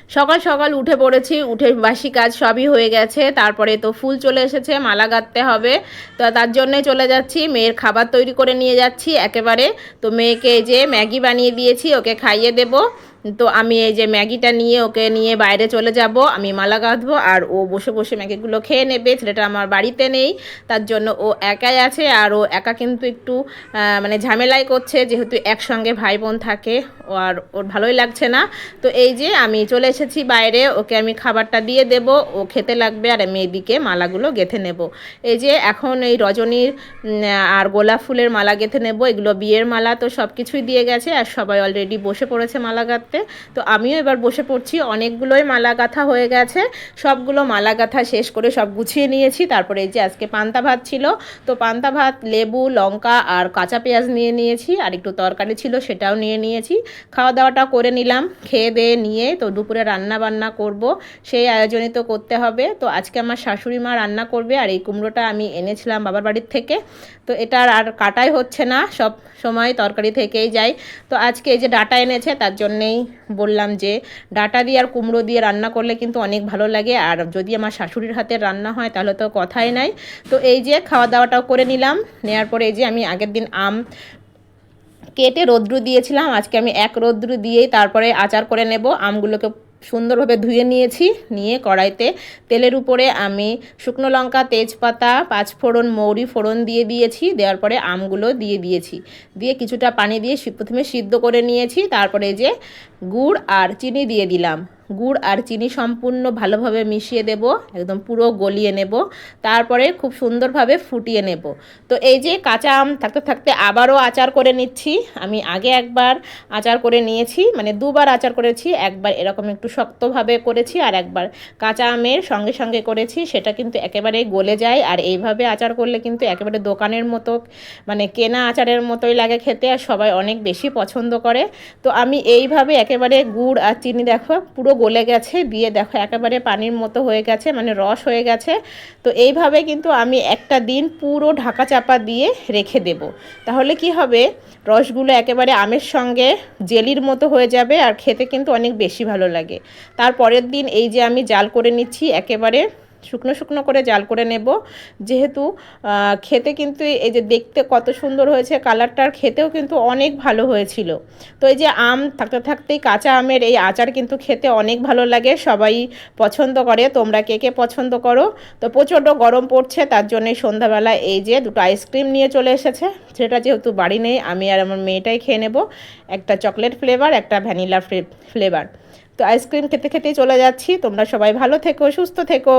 সকাল সকাল উঠে পড়েছি, উঠে বাসি কাজ সবই হয়ে গেছে। তারপরে তো ফুল চলে এসেছে, মালা গাঁথতে হবে। তো তার জন্যই চলে যাচ্ছি, মেয়ের খাবার তৈরি করে নিয়ে যাচ্ছি একেবারে। তো মেয়েকে এই যে ম্যাগি বানিয়ে দিয়েছি, ওকে খাইয়ে দেব। তো আমি এই যে ম্যাগিটা নিয়ে ওকে নিয়ে বাইরে চলে যাব, আমি মালা গাঁথবো আর ও বসে বসে ম্যাগিগুলো খেয়ে নেবে। ছেলেটা আমার বাড়িতে নেই, তার জন্য ও একাই আছে। আর ও একা কিন্তু একটু মানে ঝামেলাই করছে, যেহেতু একসঙ্গে ভাই বোন থাকে, আর ওর ভালোই লাগছে না। তো এই যে আমি চলে এসেছি বাইরে, ওকে আমি খাবারটা দিয়ে দেব, ও খেতে লাগবে আর আমি এদিকে মালাগুলো গেঁথে নেব। এই যে এখন এই রজনীর আর গোলাপ ফুলের মালা গেঁথে নেব, এগুলো বিয়ের মালা। তো সব কিছুই দিয়ে গেছে আর সবাই অলরেডি বসে পড়েছে মালা গাঁথতে। তো আমিও এবার বসে পড়ছি, অনেকগুলোই মালা গাঁথা হয়ে গেছে। সবগুলো মালা গাঁথা শেষ করে সব গুছিয়ে নিয়েছি। তারপরে এই যে আজকে পান্তা ভাত ছিল, তো পান্তা ভাত লেবু লঙ্কা আর কাঁচা পেঁয়াজ নিয়ে নিয়েছি, আর একটু তরকারি ছিল সেটাও নিয়ে নিয়েছি। খাওয়া দাওয়াটা করে নিলাম, খেয়ে দিয়ে নিয়ে তো দুপুরে রান্না বান্না করব, সেই আয়োজনই তো করতে হবে। তো আজকে আমার শাশুড়ি মা রান্না করবে, আর এই কুমড়োটা আমি এনেছিলাম বাবার বাড়ির থেকে। তো এটার আর কাটাই হচ্ছে না, সব সময় তরকারি থেকেই যায়। তো আজকে এই যে ডাঁটা এনেছে, তার জন্যেই বললাম যে ডাঁটা দিয়ে আর কুমড়ো দিয়ে রান্না করলে কিন্তু অনেক ভালো লাগে। আর যদি আমার শাশুড়ির হাতের রান্না হয় তাহলে তো কথাই নাই। তো এই যে খাওয়া দাওয়াটাও করে নিলাম, নেওয়ার পরে এই যে আমি আগের দিন আম কেটে রৌদ্র দিয়েছিলাম, আজকে আমি এক রৌদ্র দিয়েই তারপরে আচার করে নেব। আমগুলোকে সুন্দরভাবে ধুয়ে নিয়েছি, নিয়ে কড়াইতে তেলের উপরে আমি শুকনো লঙ্কা তেজপাতা পাঁচফোড়ন মৌরি ফোড়ন দিয়ে দিয়েছি। দেওয়ার পরে আমগুলো দিয়ে দিয়েছি, দিয়ে কিছুটা পানি দিয়ে প্রথমে সিদ্ধ করে নিয়েছি। তারপরে যে গুড় আর চিনি দিয়ে দিলাম, গুড় আর চিনি সম্পূর্ণ ভালোভাবে মিশিয়ে দেব, একদম পুরো গলিয়ে নেব। তারপরে খুব সুন্দরভাবে ফুটিয়ে নেব। তো এই যে কাঁচা আম থাকতে থাকতে আবারও আচার করে নিচ্ছি। আমি আগে একবার আচার করে নিয়েছি, মানে দুবার আচার করেছি, একবার এরকম একটু শক্তভাবে করেছি আর একবার কাঁচা আমের সঙ্গে সঙ্গে করেছি। সেটা কিন্তু একেবারেই গলে যায়, আর এইভাবে আচার করলে কিন্তু একেবারে দোকানের মতো, মানে কেনা আচারের মতোই লাগে খেতে, আর সবাই অনেক বেশি পছন্দ করে। তো আমি এইভাবে একেবারে গুড় আর চিনি দেখো পুরো গলে গেছে, দিয়ে দেখো একেবারে পানির মতো হয়ে গেছে, মানে রস হয়ে গেছে। তো এইভাবে কিন্তু আমি একটা দিন পুরো ঢাকা চাপা দিয়ে রেখে দেব। তাহলে কি হবে, রসগুলো একেবারে আমের সঙ্গে জেলির মতো হয়ে যাবে, আর খেতে কিন্তু অনেক বেশি ভালো লাগে। তারপরের দিন এই যে আমি জাল করে নিচ্ছি, একেবারে শুকনো শুকনো করে জাল করে নেব, যেহেতু খেতে কিন্তু এই যে দেখতে কত সুন্দর হয়েছে কালারটার, খেতেও কিন্তু অনেক ভালো হয়েছিল। তো এই যে আম থাকতে থাকতেই কাঁচা আমের এই আচার কিন্তু খেতে অনেক ভালো লাগে, সবাই পছন্দ করে। তোমরা কে কে পছন্দ করো? তো প্রচণ্ড গরম পড়ছে, তার জন্যই সন্ধ্যাবেলা এই যে দুটো আইসক্রিম নিয়ে চলে এসেছে। সেটা যেহেতু বাড়ি নেই, আমি আর আমার মেয়েটাই খেয়ে নেব, একটা চকলেট ফ্লেভার একটা ভ্যানিলা ফ্লেভার। তো আইসক্রিম খেতে খেতেই চলে যাচ্ছি। তোমরা সবাই ভালো থেকো, সুস্থ থেকো।